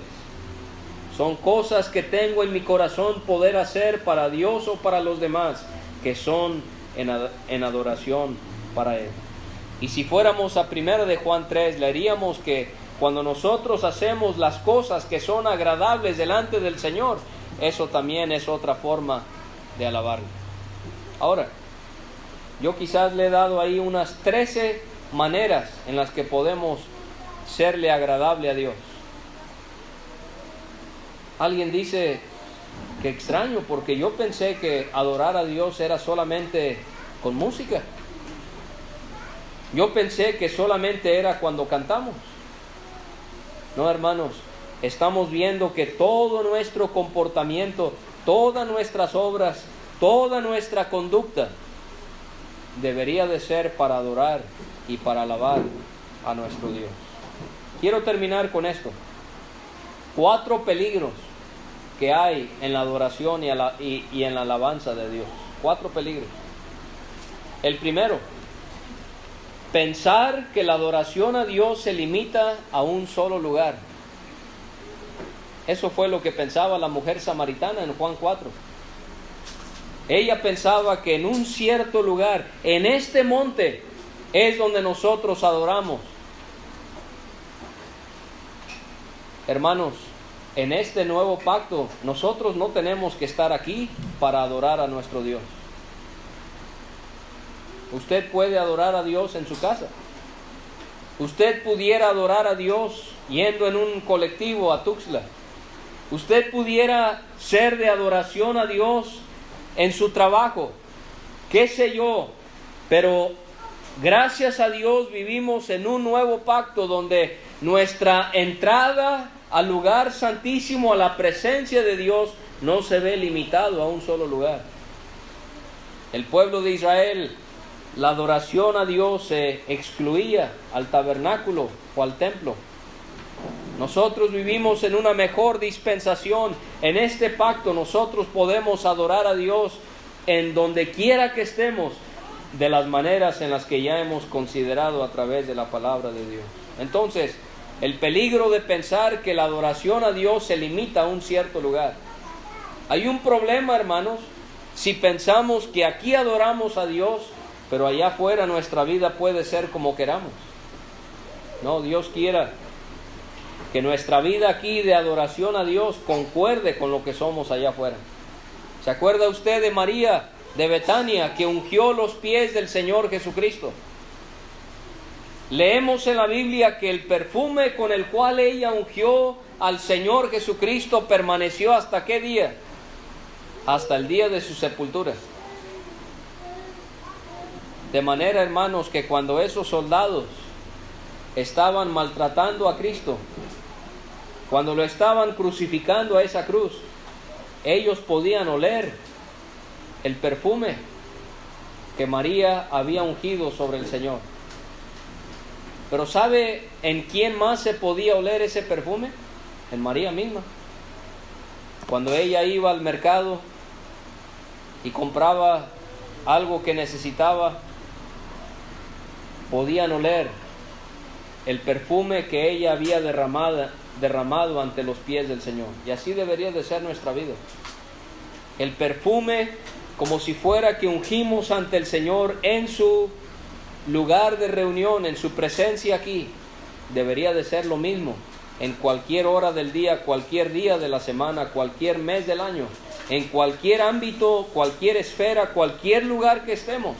Son cosas que tengo en mi corazón poder hacer para Dios o para los demás, que son en adoración para Él. Y si fuéramos a 1 de Juan 3, leeríamos que cuando nosotros hacemos las cosas que son agradables delante del Señor, eso también es otra forma de alabarle. Ahora, yo quizás le he dado ahí unas 13 maneras en las que podemos serle agradable a Dios. Alguien dice que extraño, porque yo pensé que adorar a Dios era solamente con música. Yo pensé que solamente era cuando cantamos. No, hermanos, estamos viendo que todo nuestro comportamiento, todas nuestras obras, toda nuestra conducta debería de ser para adorar y para alabar a nuestro Dios. Quiero terminar con esto. 4 peligros que hay en la adoración y en la alabanza de Dios. 4 peligros. El primero, pensar que la adoración a Dios se limita a un solo lugar. Eso fue lo que pensaba la mujer samaritana en Juan 4. Ella pensaba que en un cierto lugar, en este monte, es donde nosotros adoramos. Hermanos, en este nuevo pacto, nosotros no tenemos que estar aquí para adorar a nuestro Dios. Usted puede adorar a Dios en su casa. Usted pudiera adorar a Dios yendo en un colectivo a Tuxtla. Usted pudiera ser de adoración a Dios en su trabajo, qué sé yo, pero gracias a Dios vivimos en un nuevo pacto donde nuestra entrada al lugar santísimo, a la presencia de Dios, no se ve limitado a un solo lugar. El pueblo de Israel, la adoración a Dios se excluía al tabernáculo o al templo. Nosotros vivimos en una mejor dispensación. En este pacto nosotros podemos adorar a Dios en donde quiera que estemos, de las maneras en las que ya hemos considerado a través de la palabra de Dios. Entonces, el peligro de pensar que la adoración a Dios se limita a un cierto lugar. Hay un problema, hermanos, si pensamos que aquí adoramos a Dios, pero allá afuera nuestra vida puede ser como queramos. No, Dios quiera que nuestra vida aquí de adoración a Dios concuerde con lo que somos allá afuera. ¿Se acuerda usted de María de Betania, que ungió los pies del Señor Jesucristo? Leemos en la Biblia que el perfume con el cual ella ungió al Señor Jesucristo permaneció ¿hasta qué día? Hasta el día de su sepultura. De manera, hermanos, que cuando esos soldados estaban maltratando a Cristo, cuando lo estaban crucificando a esa cruz, ellos podían oler el perfume que María había ungido sobre el Señor. Pero ¿sabe en quién más se podía oler ese perfume? En María misma. Cuando ella iba al mercado y compraba algo que necesitaba, podían oler el perfume que ella había derramado ante los pies del Señor. Y así debería de ser nuestra vida. El perfume, como si fuera que ungimos ante el Señor en su lugar de reunión, en su presencia aquí, debería de ser lo mismo en cualquier hora del día, cualquier día de la semana, cualquier mes del año, en cualquier ámbito, cualquier esfera, cualquier lugar que estemos.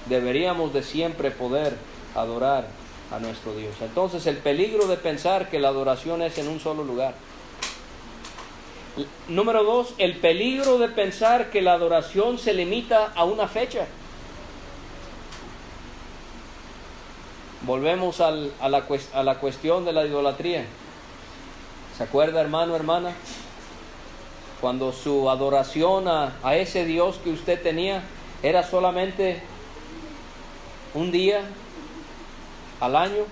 Deberíamos de siempre poder adorar a nuestro Dios. Entonces, el peligro de pensar que la adoración es en un solo lugar. Número 2, el peligro de pensar que la adoración se limita a una fecha. Volvemos a la cuestión de la idolatría. ¿Se acuerda, hermano, hermana? Cuando su adoración a ese Dios que usted tenía era solamente un día al año,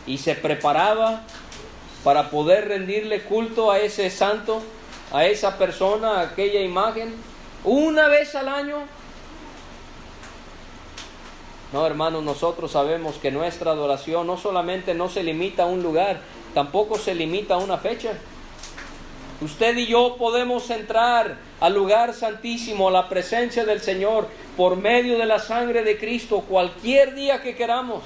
y se preparaba para poder rendirle culto a ese santo, a esa persona, a aquella imagen, una vez al año. No, hermanos, nosotros sabemos que nuestra adoración no solamente no se limita a un lugar, tampoco se limita a una fecha. Usted y yo podemos entrar al lugar santísimo, a la presencia del Señor, por medio de la sangre de Cristo, cualquier día que queramos,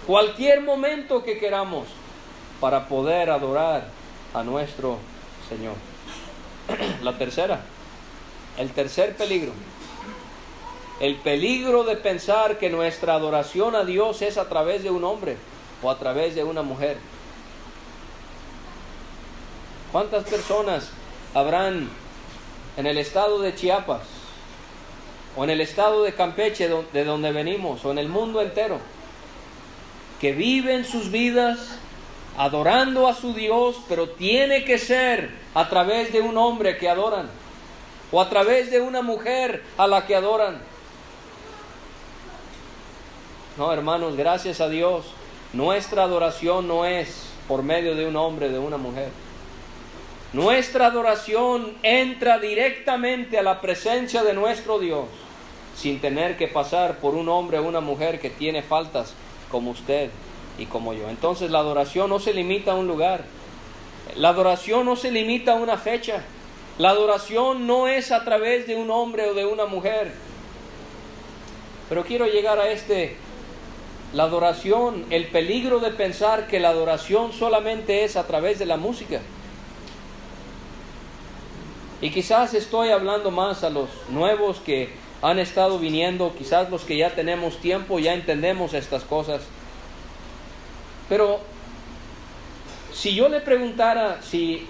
cualquier momento que queramos, para poder adorar a nuestro Señor. El tercer peligro. El peligro de pensar que nuestra adoración a Dios es a través de un hombre o a través de una mujer. ¿Cuántas personas habrán en el estado de Chiapas o en el estado de Campeche, de donde venimos, o en el mundo entero, que viven sus vidas adorando a su Dios, pero tiene que ser a través de un hombre que adoran o a través de una mujer a la que adoran? No, hermanos, gracias a Dios, nuestra adoración no es por medio de un hombre, de una mujer. Nuestra adoración entra directamente a la presencia de nuestro Dios, sin tener que pasar por un hombre o una mujer que tiene faltas como usted y como yo. Entonces, la adoración no se limita a un lugar. La adoración no se limita a una fecha. La adoración no es a través de un hombre o de una mujer. Pero quiero llegar a la adoración, el peligro de pensar que la adoración solamente es a través de la música. Y quizás estoy hablando más a los nuevos que han estado viniendo, quizás los que ya tenemos tiempo, ya entendemos estas cosas. Pero si yo le preguntara, si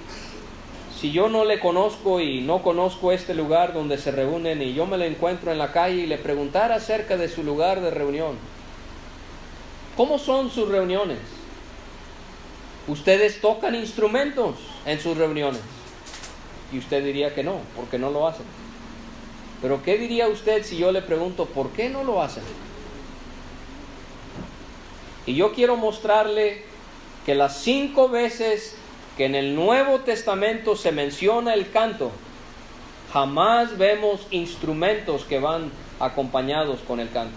yo no le conozco y no conozco este lugar donde se reúnen, y yo me lo encuentro en la calle y le preguntara acerca de su lugar de reunión, ¿cómo son sus reuniones? ¿Ustedes tocan instrumentos en sus reuniones? Y usted diría que no, porque no lo hacen. Pero ¿qué diría usted si yo le pregunto, ¿por qué no lo hacen? Y yo quiero mostrarle que las 5 veces que en el Nuevo Testamento se menciona el canto, jamás vemos instrumentos que van acompañados con el canto.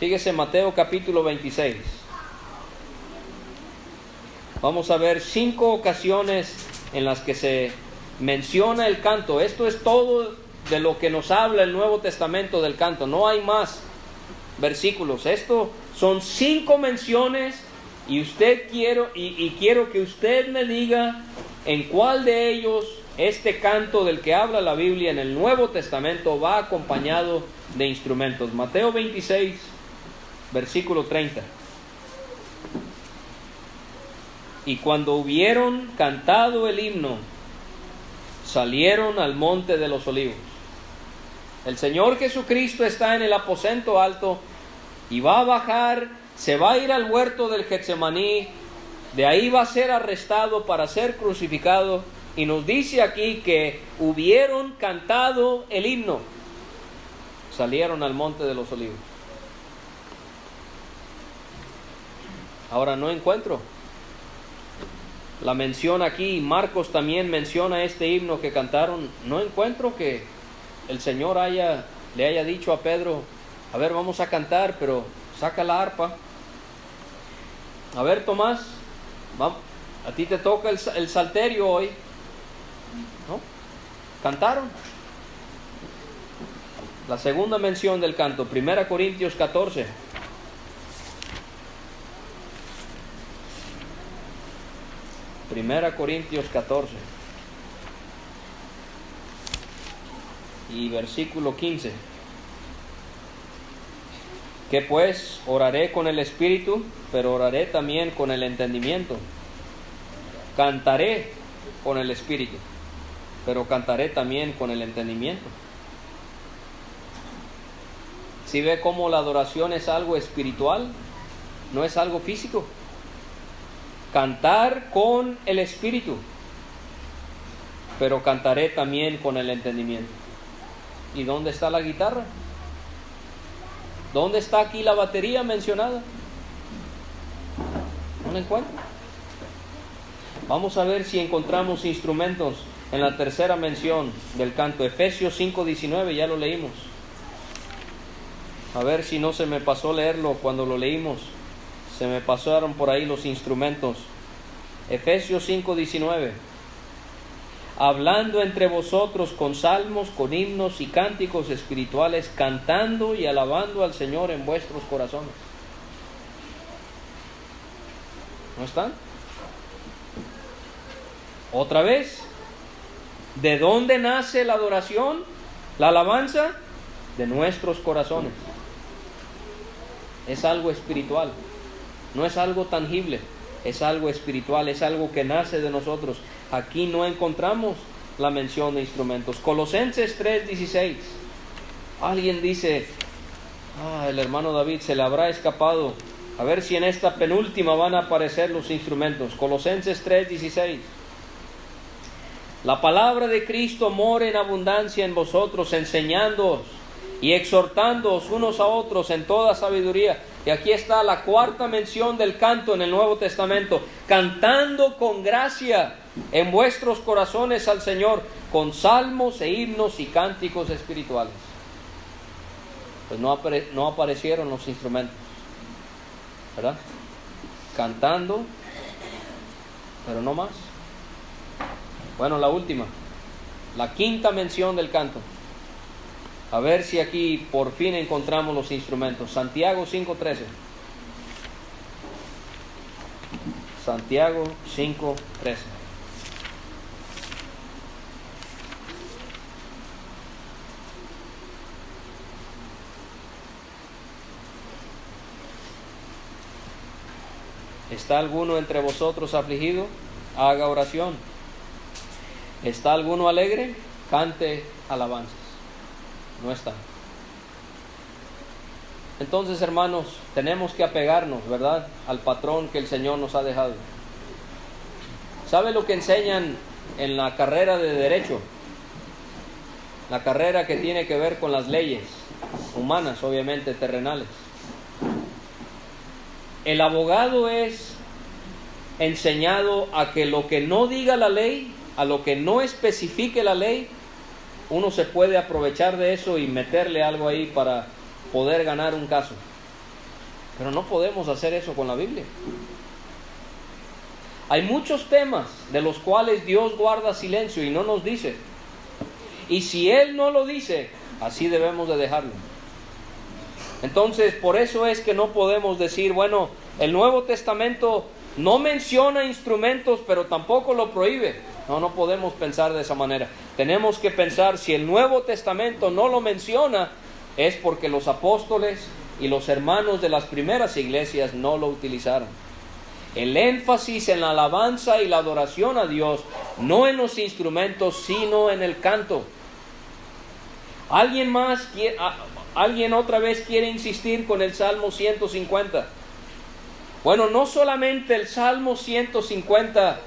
Fíjese Mateo capítulo 26. Vamos a ver 5 ocasiones en las que se menciona el canto. Esto es todo de lo que nos habla el Nuevo Testamento del canto. No hay más versículos. Esto son 5 menciones y quiero que usted me diga en cuál de ellos este canto del que habla la Biblia en el Nuevo Testamento va acompañado de instrumentos. Mateo 26, versículo 30. Y cuando hubieron cantado el himno, salieron al monte de los olivos. El Señor Jesucristo está en el aposento alto y va a bajar, se va a ir al huerto del Getsemaní, de ahí va a ser arrestado para ser crucificado, y nos dice aquí que hubieron cantado el himno, salieron al monte de los olivos. Ahora no encuentro la mención aquí. Marcos también menciona este himno que cantaron. No encuentro que el Señor le haya dicho a Pedro, a ver, vamos a cantar, pero saca la arpa. A ver, Tomás, vamos, a ti te toca el salterio hoy. ¿No? Cantaron. La segunda mención del canto, 1 Corintios 14. Primera Corintios 14 y versículo 15. Que pues oraré con el espíritu, pero oraré también con el entendimiento. Cantaré con el espíritu, pero cantaré también con el entendimiento. ¿Sí ve cómo la adoración es algo espiritual? No es algo físico. Cantar con el espíritu, pero cantaré también con el entendimiento. ¿Y dónde está la guitarra? ¿Dónde está aquí la batería mencionada? No la encuentro. Vamos a ver si encontramos instrumentos en la tercera mención del canto. Efesios 5:19, ya lo leímos. A ver si no se me pasó leerlo cuando lo leímos. Se me pasaron por ahí los instrumentos. Efesios 5:19. Hablando entre vosotros con salmos, con himnos y cánticos espirituales, cantando y alabando al Señor en vuestros corazones. ¿No están? Otra vez, ¿de dónde nace la adoración, la alabanza? De nuestros corazones. Es algo espiritual, no es algo tangible, es algo espiritual, es algo que nace de nosotros. Aquí no encontramos la mención de instrumentos. Colosenses 3:16. Alguien dice, el hermano David se le habrá escapado. A ver si en esta penúltima van a aparecer los instrumentos. Colosenses 3:16. La palabra de Cristo mora en abundancia en vosotros, enseñándoos y exhortándoos unos a otros en toda sabiduría. Y aquí está la cuarta mención del canto en el Nuevo Testamento. Cantando con gracia en vuestros corazones al Señor, con salmos e himnos y cánticos espirituales. Pues no aparecieron los instrumentos, ¿verdad? Cantando, pero no más. Bueno, la última, la quinta mención del canto. A ver si aquí por fin encontramos los instrumentos. Santiago 5:13. Santiago 5:13. ¿Está alguno entre vosotros afligido? Haga oración. ¿Está alguno alegre? Cante alabanzas. No está. Entonces, hermanos, tenemos que apegarnos, ¿verdad?, al patrón que el Señor nos ha dejado. ¿Sabe lo que enseñan en la carrera de Derecho? la carrera que tiene que ver con las leyes humanas, obviamente terrenales. El abogado es enseñado a que lo que no diga la ley, a lo que no especifique la ley, uno se puede aprovechar de eso y meterle algo ahí para poder ganar un caso. Pero no podemos hacer eso con la Biblia. Hay muchos temas de los cuales Dios guarda silencio y no nos dice. Y si Él no lo dice, así debemos de dejarlo. Entonces, por eso es que no podemos decir, bueno, el Nuevo Testamento no menciona instrumentos, pero tampoco lo prohíbe. No podemos pensar de esa manera. Tenemos que pensar, si el Nuevo Testamento no lo menciona, es porque los apóstoles y los hermanos de las primeras iglesias no lo utilizaron. El énfasis en la alabanza y la adoración a Dios, no en los instrumentos, sino en el canto. ¿Alguien otra vez quiere insistir con el Salmo 150? Bueno, no solamente el Salmo 150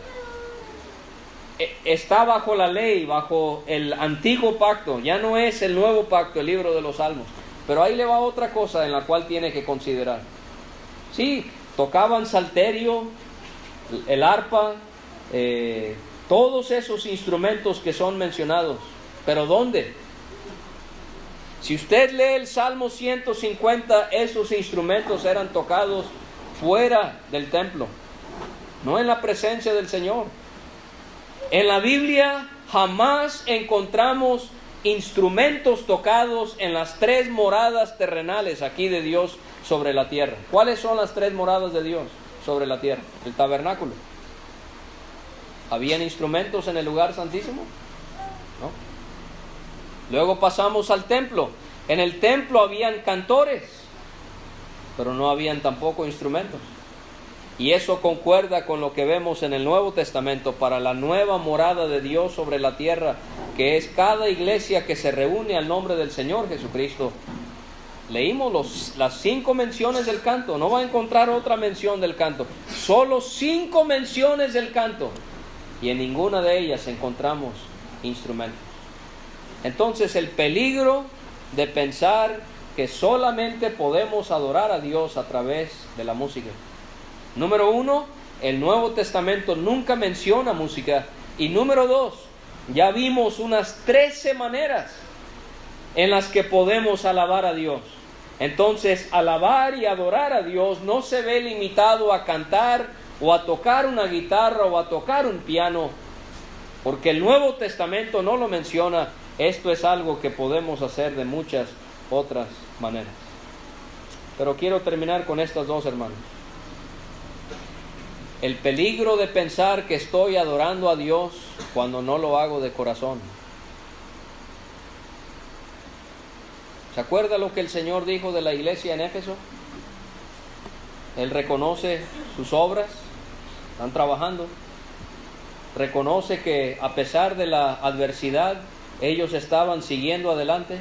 está bajo la ley, bajo el antiguo pacto, ya no es el nuevo pacto, el libro de los Salmos. Pero ahí le va otra cosa en la cual tiene que considerar. Sí, tocaban salterio, el arpa, todos esos instrumentos que son mencionados. ¿Pero dónde? Si usted lee el Salmo 150, esos instrumentos eran tocados fuera del templo, no en la presencia del Señor. En la Biblia jamás encontramos instrumentos tocados en las 3 moradas terrenales aquí de Dios sobre la tierra. ¿Cuáles son las 3 moradas de Dios sobre la tierra? El tabernáculo. ¿Habían instrumentos en el lugar santísimo? No. Luego pasamos al templo. En el templo habían cantores, pero no habían tampoco instrumentos. Y eso concuerda con lo que vemos en el Nuevo Testamento para la nueva morada de Dios sobre la tierra, que es cada iglesia que se reúne al nombre del Señor Jesucristo. Leímos las 5 menciones del canto, no va a encontrar otra mención del canto, solo 5 menciones del canto, y en ninguna de ellas encontramos instrumentos. Entonces el peligro de pensar que solamente podemos adorar a Dios a través de la música. Número 1, el Nuevo Testamento nunca menciona música. Y número 2, ya vimos unas 13 maneras en las que podemos alabar a Dios. Entonces, alabar y adorar a Dios no se ve limitado a cantar o a tocar una guitarra o a tocar un piano, porque el Nuevo Testamento no lo menciona. Esto es algo que podemos hacer de muchas otras maneras. Pero quiero terminar con estas 2, hermanos. El peligro de pensar que estoy adorando a Dios cuando no lo hago de corazón. ¿Se acuerda lo que el Señor dijo de la iglesia en Éfeso? Él reconoce sus obras, están trabajando. Reconoce que a pesar de la adversidad, ellos estaban siguiendo adelante.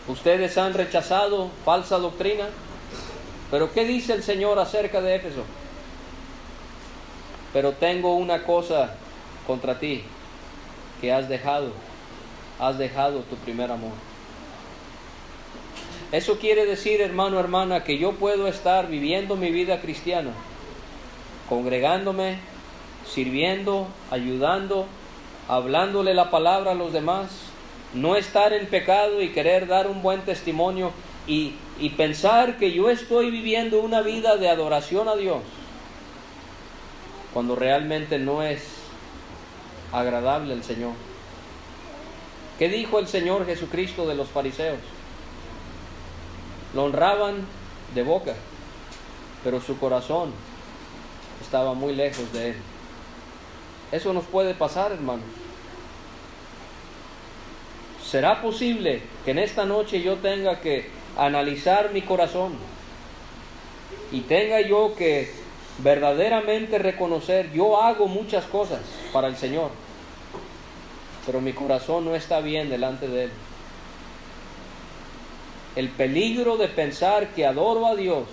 Ustedes han rechazado falsa doctrina. Pero ¿qué dice el Señor acerca de Éfeso? Pero tengo una cosa contra ti, que has dejado tu primer amor. Eso quiere decir, hermano, hermana, que yo puedo estar viviendo mi vida cristiana, congregándome, sirviendo, ayudando, hablándole la palabra a los demás, no estar en pecado y querer dar un buen testimonio y pensar que yo estoy viviendo una vida de adoración a Dios, cuando realmente no es agradable al Señor. ¿Qué dijo el Señor Jesucristo de los fariseos? Lo honraban de boca, pero su corazón estaba muy lejos de Él. Eso nos puede pasar, hermanos. ¿Será posible que en esta noche yo tenga que analizar mi corazón y tenga yo que verdaderamente reconocer, yo hago muchas cosas para el Señor, pero mi corazón no está bien delante de Él? El peligro de pensar que adoro a Dios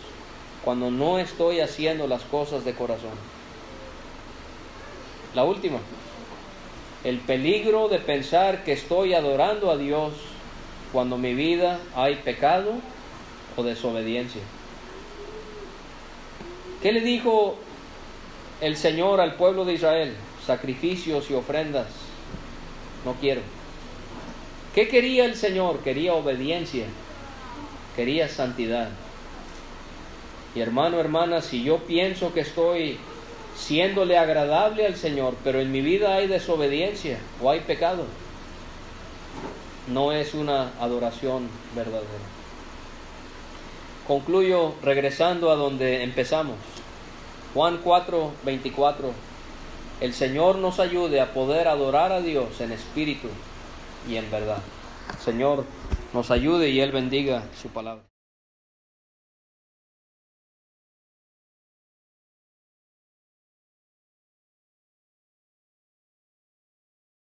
cuando no estoy haciendo las cosas de corazón. La última, el peligro de pensar que estoy adorando a Dios cuando en mi vida hay pecado o desobediencia. ¿Qué le dijo el Señor al pueblo de Israel? Sacrificios y ofrendas no quiero. ¿Qué quería el Señor? Quería obediencia, quería santidad. Y hermano, hermana, si yo pienso que estoy siéndole agradable al Señor, pero en mi vida hay desobediencia o hay pecado, no es una adoración verdadera. Concluyo regresando a donde empezamos. Juan 4:24. El Señor nos ayude a poder adorar a Dios en espíritu y en verdad. El Señor nos ayude y Él bendiga su palabra.